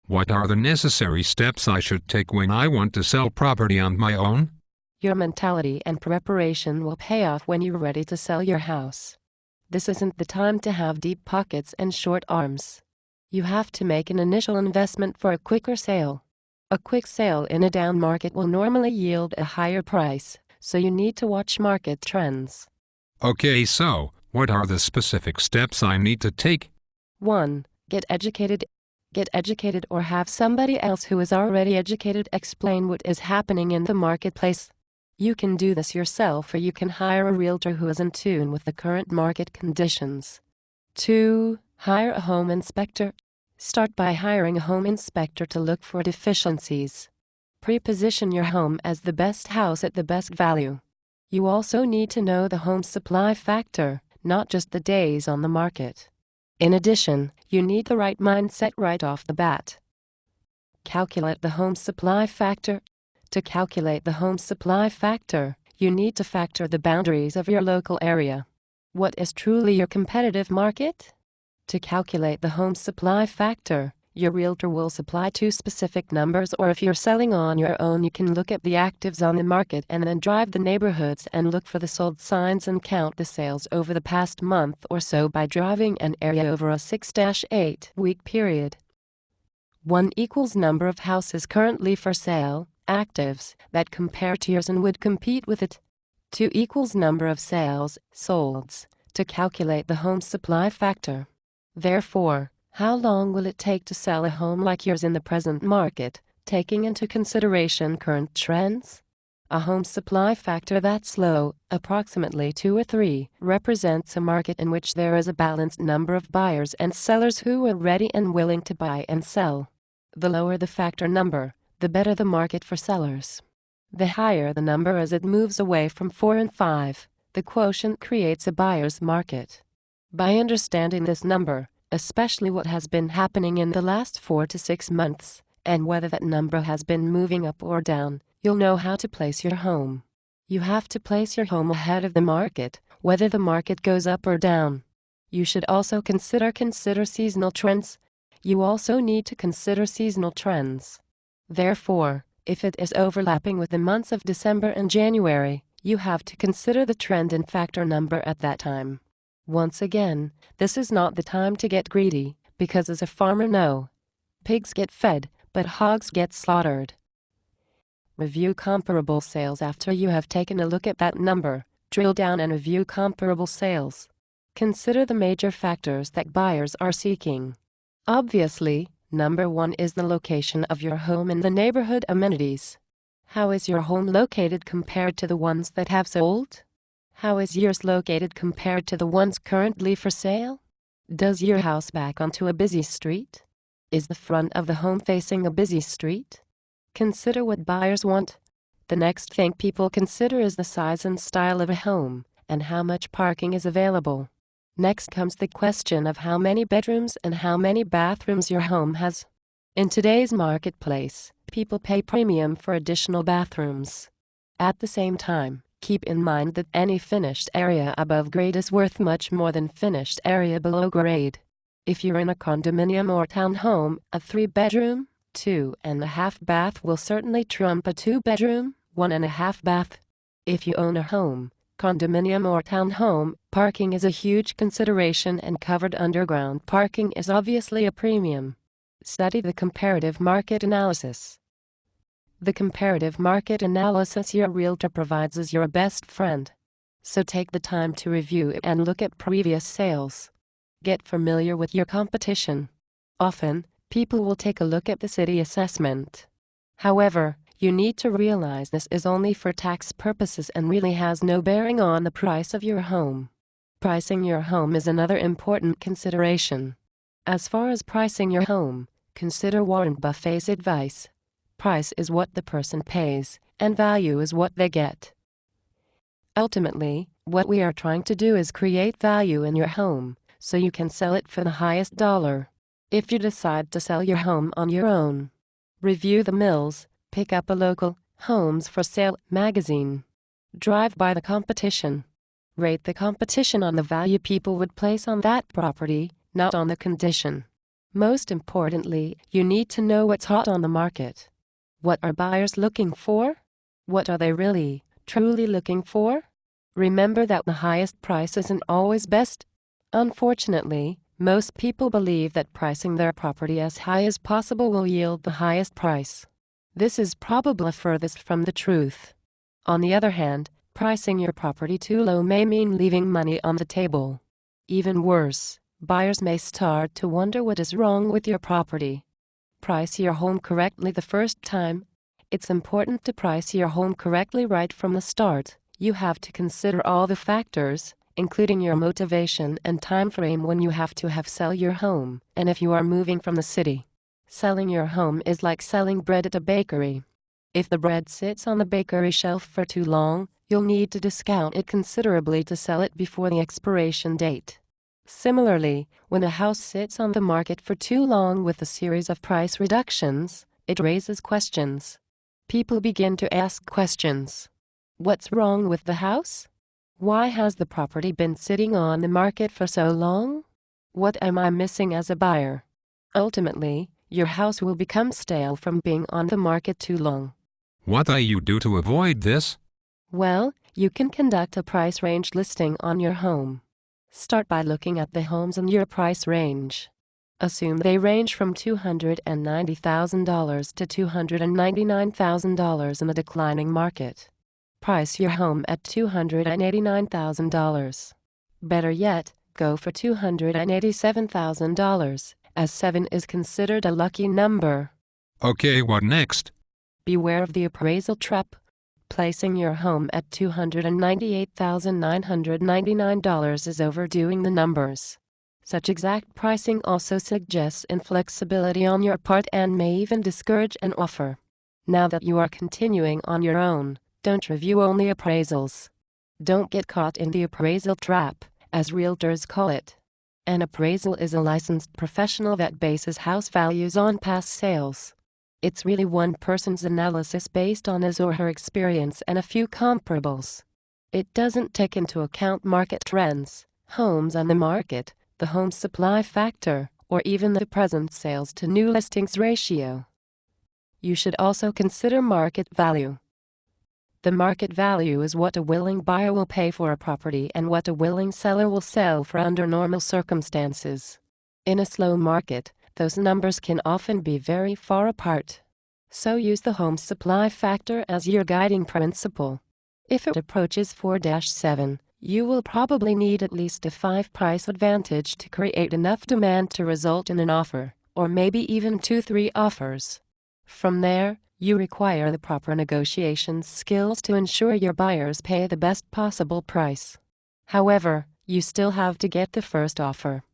What are the necessary steps I should take when I want to sell property on my own? Your mentality and preparation will pay off when you're ready to sell your house. This isn't the time to have deep pockets and short arms. You have to make an initial investment for a quicker sale. A quick sale in a down market will normally yield a higher price, so you need to watch market trends. Okay, so what are the specific steps I need to take? 1. Get educated. Get educated or have somebody else who is already educated explain what is happening in the marketplace. You can do this yourself or you can hire a realtor who is in tune with the current market conditions. 2. Hire a home inspector. Start by hiring a home inspector to look for deficiencies. Pre-position your home as the best house at the best value. You also need to know the home supply factor, not just the days on the market. In addition, you need the right mindset right off the bat. Calculate the home supply factor. To calculate the home supply factor, you need to factor the boundaries of your local area. What is truly your competitive market? To calculate the home supply factor, your realtor will supply two specific numbers, or if you're selling on your own, you can look at the actives on the market and then drive the neighborhoods and look for the sold signs and count the sales over the past month or so by driving an area over a 6-8 week period. 1 equals number of houses currently for sale, actives, that compare to yours and would compete with it. 2 equals number of sales, solds, to calculate the home supply factor. Therefore, how long will it take to sell a home like yours in the present market, taking into consideration current trends? A home supply factor that's low, approximately 2 or 3, represents a market in which there is a balanced number of buyers and sellers who are ready and willing to buy and sell. The lower the factor number, the better the market for sellers. The higher the number as it moves away from 4 and 5, the quotient creates a buyer's market. By understanding this number, especially what has been happening in the last 4 to 6 months, and whether that number has been moving up or down, you'll know how to place your home. You have to place your home ahead of the market, whether the market goes up or down. You should also consider seasonal trends. You also need to consider seasonal trends. Therefore, if it is overlapping with the months of December and January, you have to consider the trend and factor number at that time. Once again, this is not the time to get greedy, because as a farmer knows, pigs get fed, but hogs get slaughtered. Review comparable sales after you have taken a look at that number. Drill down and review comparable sales. Consider the major factors that buyers are seeking. Obviously, number 1 is the location of your home and the neighborhood amenities. How is your home located compared to the ones that have sold? How is yours located compared to the ones currently for sale? Does your house back onto a busy street? Is the front of the home facing a busy street? Consider what buyers want. The next thing people consider is the size and style of a home, and how much parking is available. Next comes the question of how many bedrooms and how many bathrooms your home has. In today's marketplace, people pay premium for additional bathrooms. At the same time, keep in mind that any finished area above grade is worth much more than finished area below grade. If you're in a condominium or townhome, a 3-bedroom, 2.5 bath will certainly trump a 2-bedroom, 1.5 bath. If you own a home, condominium or townhome, parking is a huge consideration, and covered underground parking is obviously a premium. Study the comparative market analysis. The comparative market analysis your realtor provides is your best friend. So take the time to review it and look at previous sales. Get familiar with your competition. Often, people will take a look at the city assessment. However, you need to realize this is only for tax purposes and really has no bearing on the price of your home. Pricing your home is another important consideration. As far as pricing your home, consider Warren Buffett's advice. Price is what the person pays, and value is what they get. Ultimately, what we are trying to do is create value in your home, so you can sell it for the highest dollar. If you decide to sell your home on your own, review the mills, pick up a local Homes for Sale magazine. Drive by the competition. Rate the competition on the value people would place on that property, not on the condition. Most importantly, you need to know what's hot on the market. What are buyers looking for? What are they really, truly looking for? Remember that the highest price isn't always best. Unfortunately, most people believe that pricing their property as high as possible will yield the highest price. This is probably furthest from the truth. On the other hand, pricing your property too low may mean leaving money on the table. Even worse, buyers may start to wonder what is wrong with your property. Price your home correctly the first time. It's important to price your home correctly right from the start. You have to consider all the factors, including your motivation and time frame when you have to sell your home, and if you are moving from the city. Selling your home is like selling bread at a bakery. If the bread sits on the bakery shelf for too long, you'll need to discount it considerably to sell it before the expiration date. Similarly, when a house sits on the market for too long with a series of price reductions, it raises questions. People begin to ask questions. What's wrong with the house? Why has the property been sitting on the market for so long? What am I missing as a buyer? Ultimately, your house will become stale from being on the market too long. What do you do to avoid this? Well, you can conduct a price range listing on your home. Start by looking at the homes in your price range. Assume they range from $290,000 to $299,000 in a declining market. Price your home at $289,000. Better yet, go for $287,000, as 7 is considered a lucky number. Okay, what next? Beware of the appraisal trap. Placing your home at $298,999 is overdoing the numbers. Such exact pricing also suggests inflexibility on your part and may even discourage an offer. Now that you are continuing on your own, don't review only appraisals. Don't get caught in the appraisal trap, as realtors call it. An appraisal is a licensed professional that bases house values on past sales. It's really one person's analysis based on his or her experience and a few comparables. It doesn't take into account market trends, homes on the market, the home supply factor, or even the present sales to new listings ratio. You should also consider market value. The market value is what a willing buyer will pay for a property and what a willing seller will sell for under normal circumstances. In a slow market, those numbers can often be very far apart. So use the home supply factor as your guiding principle. If it approaches 4-7, you will probably need at least a 5 price advantage to create enough demand to result in an offer, or maybe even 2-3 offers. From there, you require the proper negotiation skills to ensure your buyers pay the best possible price. However, you still have to get the first offer.